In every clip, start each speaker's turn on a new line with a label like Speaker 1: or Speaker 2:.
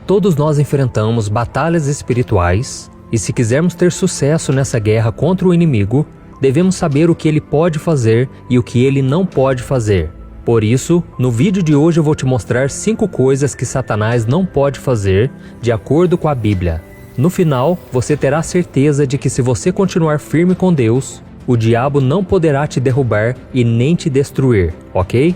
Speaker 1: Todos nós enfrentamos batalhas espirituais e se quisermos ter sucesso nessa guerra contra o inimigo, devemos saber o que ele pode fazer e o que ele não pode fazer. Por isso, no vídeo de hoje eu vou te mostrar 5 coisas que Satanás não pode fazer de acordo com a Bíblia. No final, você terá certeza de que se você continuar firme com Deus, o diabo não poderá te derrubar e nem te destruir, ok?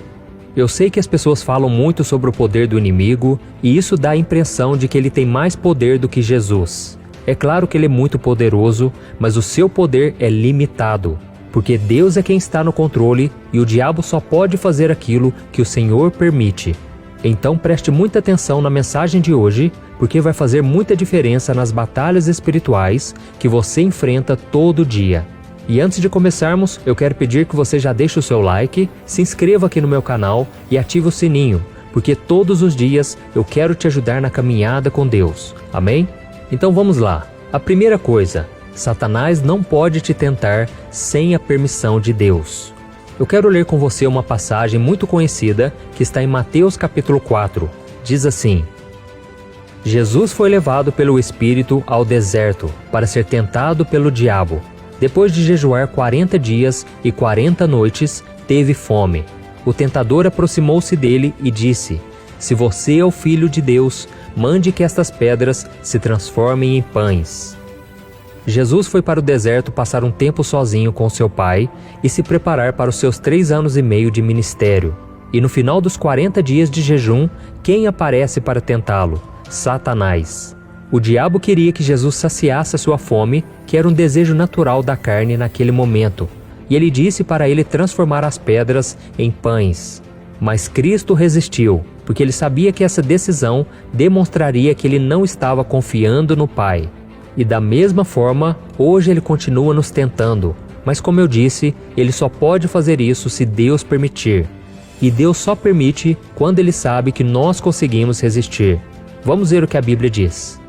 Speaker 1: Eu sei que as pessoas falam muito sobre o poder do inimigo e isso dá a impressão de que ele tem mais poder do que Jesus. É claro que ele é muito poderoso, mas o seu poder é limitado, porque Deus é quem está no controle e o diabo só pode fazer aquilo que o Senhor permite. Então preste muita atenção na mensagem de hoje, porque vai fazer muita diferença nas batalhas espirituais que você enfrenta todo dia. E antes de começarmos, eu quero pedir que você já deixe o seu like, se inscreva aqui no meu canal e ative o sininho, porque todos os dias eu quero te ajudar na caminhada com Deus. Amém? Então vamos lá. A primeira coisa, Satanás não pode te tentar sem a permissão de Deus. Eu quero ler com você uma passagem muito conhecida que está em Mateus capítulo 4. Diz assim: Jesus foi levado pelo Espírito ao deserto para ser tentado pelo diabo. Depois de jejuar 40 dias e 40 noites, teve fome. O tentador aproximou-se dele e disse: Se você é o Filho de Deus, mande que estas pedras se transformem em pães. Jesus foi para o deserto passar um tempo sozinho com seu pai e se preparar para os seus 3 anos e meio de ministério. E no final dos 40 dias de jejum, quem aparece para tentá-lo? Satanás. O diabo queria que Jesus saciasse a sua fome, que era um desejo natural da carne naquele momento, e ele disse para ele transformar as pedras em pães. Mas Cristo resistiu, porque ele sabia que essa decisão demonstraria que ele não estava confiando no Pai. E da mesma forma, hoje ele continua nos tentando, mas como eu disse, ele só pode fazer isso se Deus permitir. E Deus só permite quando ele sabe que nós conseguimos resistir. Vamos ver o que a Bíblia diz.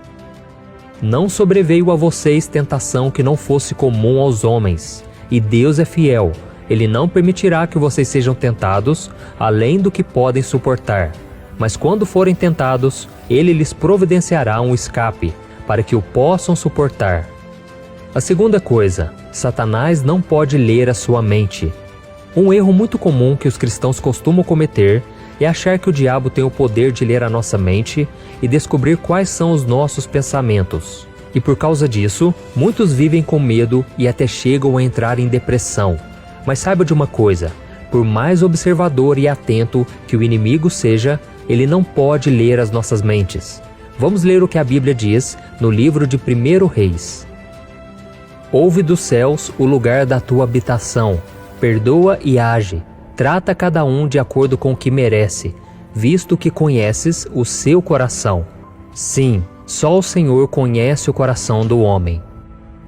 Speaker 1: Não sobreveio a vocês tentação que não fosse comum aos homens, e Deus é fiel. Ele não permitirá que vocês sejam tentados, além do que podem suportar. Mas quando forem tentados, Ele lhes providenciará um escape, para que o possam suportar. A segunda coisa, Satanás não pode ler a sua mente. Um erro muito comum que os cristãos costumam cometer é achar que o diabo tem o poder de ler a nossa mente e descobrir quais são os nossos pensamentos. E por causa disso, muitos vivem com medo e até chegam a entrar em depressão. Mas saiba de uma coisa, por mais observador e atento que o inimigo seja, ele não pode ler as nossas mentes. Vamos ler o que a Bíblia diz no livro de 1 Reis. Ouve dos céus o lugar da tua habitação, perdoa e age. Trata cada um de acordo com o que merece, visto que conheces o seu coração. Sim, só o Senhor conhece o coração do homem.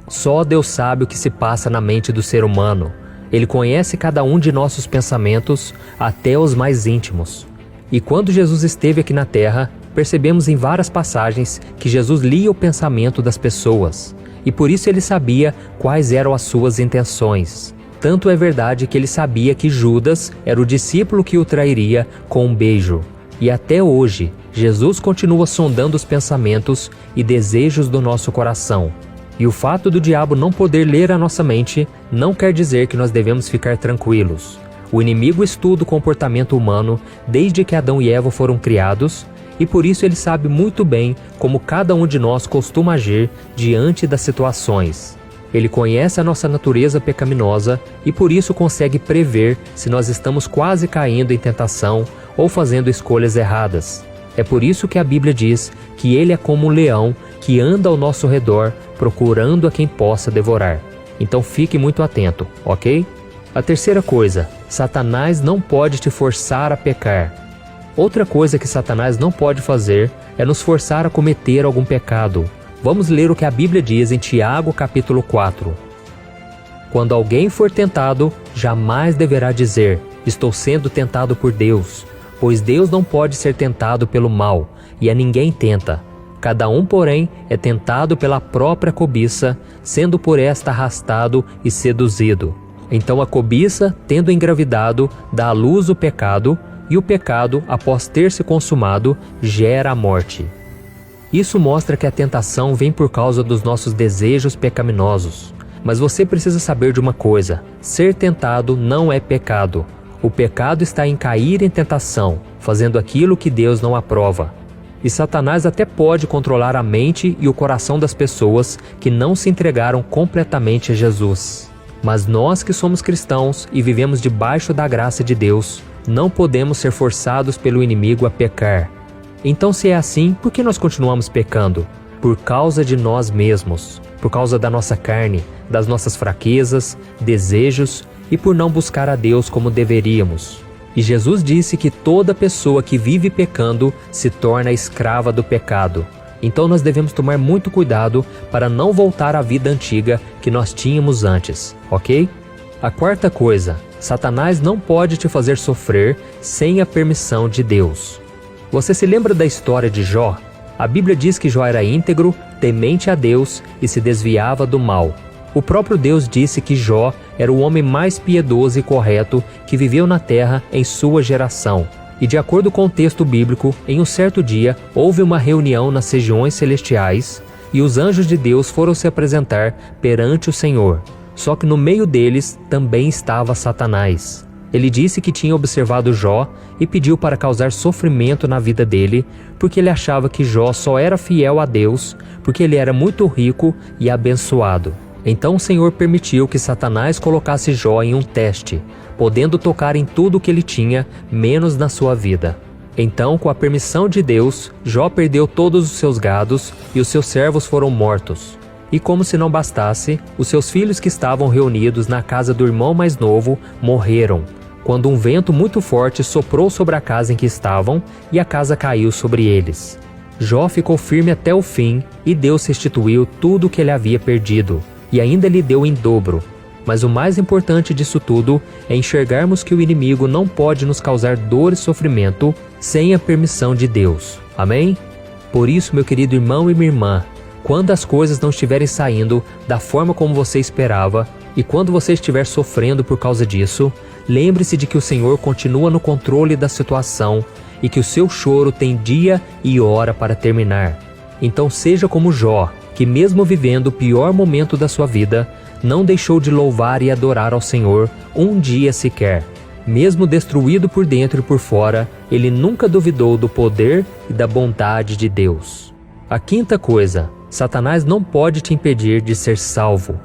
Speaker 1: Só Deus sabe o que se passa na mente do ser humano. Ele conhece cada um de nossos pensamentos, até os mais íntimos. E quando Jesus esteve aqui na terra, percebemos em várias passagens que Jesus lia o pensamento das pessoas, e por isso ele sabia quais eram as suas intenções. Tanto é verdade que ele sabia que Judas era o discípulo que o trairia com um beijo. E até hoje, Jesus continua sondando os pensamentos e desejos do nosso coração. E o fato do diabo não poder ler a nossa mente não quer dizer que nós devemos ficar tranquilos. O inimigo estuda o comportamento humano desde que Adão e Eva foram criados, e por isso ele sabe muito bem como cada um de nós costuma agir diante das situações. Ele conhece a nossa natureza pecaminosa e por isso consegue prever se nós estamos quase caindo em tentação ou fazendo escolhas erradas. É por isso que a Bíblia diz que ele é como um leão que anda ao nosso redor procurando a quem possa devorar. Então fique muito atento, ok? A terceira coisa, Satanás não pode te forçar a pecar. Outra coisa que Satanás não pode fazer é nos forçar a cometer algum pecado. Vamos ler o que a Bíblia diz em Tiago capítulo 4. Quando alguém for tentado, jamais deverá dizer, estou sendo tentado por Deus, pois Deus não pode ser tentado pelo mal, e a ninguém tenta. Cada um, porém, é tentado pela própria cobiça, sendo por esta arrastado e seduzido. Então a cobiça, tendo engravidado, dá à luz o pecado, e o pecado, após ter se consumado, gera a morte. Isso mostra que a tentação vem por causa dos nossos desejos pecaminosos. Mas você precisa saber de uma coisa: ser tentado não é pecado. O pecado está em cair em tentação, fazendo aquilo que Deus não aprova. E Satanás até pode controlar a mente e o coração das pessoas que não se entregaram completamente a Jesus. Mas nós que somos cristãos e vivemos debaixo da graça de Deus, não podemos ser forçados pelo inimigo a pecar. Então, se é assim, por que nós continuamos pecando? Por causa de nós mesmos, por causa da nossa carne, das nossas fraquezas, desejos e por não buscar a Deus como deveríamos. E Jesus disse que toda pessoa que vive pecando se torna escrava do pecado. Então nós devemos tomar muito cuidado para não voltar à vida antiga que nós tínhamos antes, ok? A quarta coisa: Satanás não pode te fazer sofrer sem a permissão de Deus. Você se lembra da história de Jó? A Bíblia diz que Jó era íntegro, temente a Deus e se desviava do mal. O próprio Deus disse que Jó era o homem mais piedoso e correto que viveu na terra em sua geração. E de acordo com o texto bíblico, em um certo dia houve uma reunião nas regiões celestiais e os anjos de Deus foram se apresentar perante o Senhor. Só que no meio deles também estava Satanás. Ele disse que tinha observado Jó e pediu para causar sofrimento na vida dele, porque ele achava que Jó só era fiel a Deus porque ele era muito rico e abençoado. Então o Senhor permitiu que Satanás colocasse Jó em um teste, podendo tocar em tudo o que ele tinha, menos na sua vida. Então, com a permissão de Deus, Jó perdeu todos os seus gados e os seus servos foram mortos. E como se não bastasse, os seus filhos que estavam reunidos na casa do irmão mais novo morreram, quando um vento muito forte soprou sobre a casa em que estavam e a casa caiu sobre eles. Jó ficou firme até o fim e Deus restituiu tudo o que ele havia perdido, e ainda lhe deu em dobro. Mas o mais importante disso tudo é enxergarmos que o inimigo não pode nos causar dor e sofrimento sem a permissão de Deus. Amém? Por isso, meu querido irmão e minha irmã, quando as coisas não estiverem saindo da forma como você esperava e quando você estiver sofrendo por causa disso, lembre-se de que o Senhor continua no controle da situação e que o seu choro tem dia e hora para terminar. Então seja como Jó, que mesmo vivendo o pior momento da sua vida, não deixou de louvar e adorar ao Senhor um dia sequer. Mesmo destruído por dentro e por fora, ele nunca duvidou do poder e da bondade de Deus. A quinta coisa: Satanás não pode te impedir de ser salvo.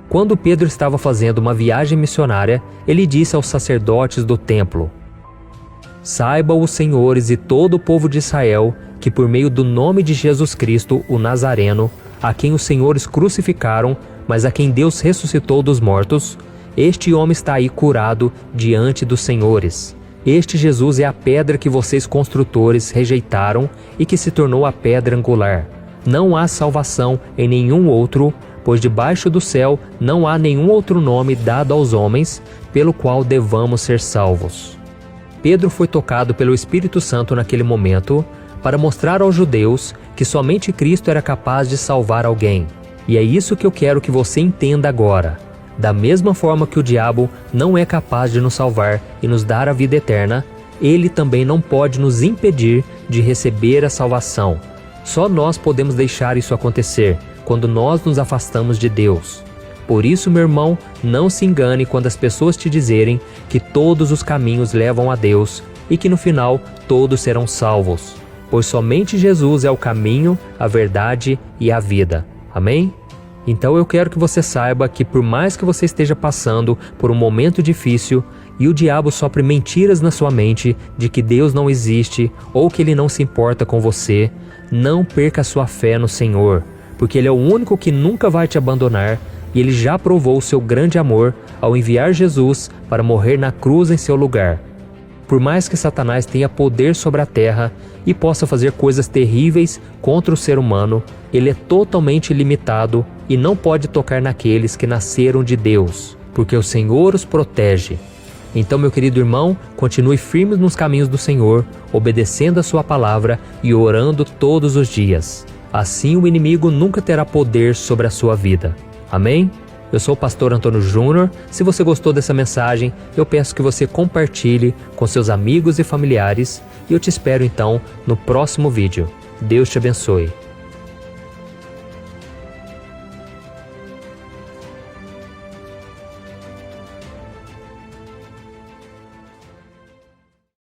Speaker 1: Quando Pedro estava fazendo uma viagem missionária, ele disse aos sacerdotes do templo: "Saibam os senhores e todo o povo de Israel que por meio do nome de Jesus Cristo, o Nazareno, a quem os senhores crucificaram, mas a quem Deus ressuscitou dos mortos, este homem está aí curado diante dos senhores. Este Jesus é a pedra que vocês construtores rejeitaram e que se tornou a pedra angular. Não há salvação em nenhum outro, pois debaixo do céu não há nenhum outro nome dado aos homens pelo qual devamos ser salvos." Pedro foi tocado pelo Espírito Santo naquele momento para mostrar aos judeus que somente Cristo era capaz de salvar alguém. E é isso que eu quero que você entenda agora. Da mesma forma que o diabo não é capaz de nos salvar e nos dar a vida eterna, ele também não pode nos impedir de receber a salvação. Só nós podemos deixar isso acontecer quando nós nos afastamos de Deus. Por isso, meu irmão, não se engane quando as pessoas te dizerem que todos os caminhos levam a Deus e que no final todos serão salvos, pois somente Jesus é o caminho, a verdade e a vida. Amém? Então eu quero que você saiba que por mais que você esteja passando por um momento difícil e o diabo sopre mentiras na sua mente de que Deus não existe ou que Ele não se importa com você, não perca a sua fé no Senhor, porque Ele é o único que nunca vai te abandonar e Ele já provou o seu grande amor ao enviar Jesus para morrer na cruz em seu lugar. Por mais que Satanás tenha poder sobre a terra e possa fazer coisas terríveis contra o ser humano, ele é totalmente limitado e não pode tocar naqueles que nasceram de Deus, porque o Senhor os protege. Então, meu querido irmão, continue firme nos caminhos do Senhor, obedecendo a sua palavra e orando todos os dias. Assim o inimigo nunca terá poder sobre a sua vida. Amém? Eu sou o pastor Antônio Júnior. Se você gostou dessa mensagem, eu peço que você compartilhe com seus amigos e familiares e eu te espero então no próximo vídeo. Deus te abençoe.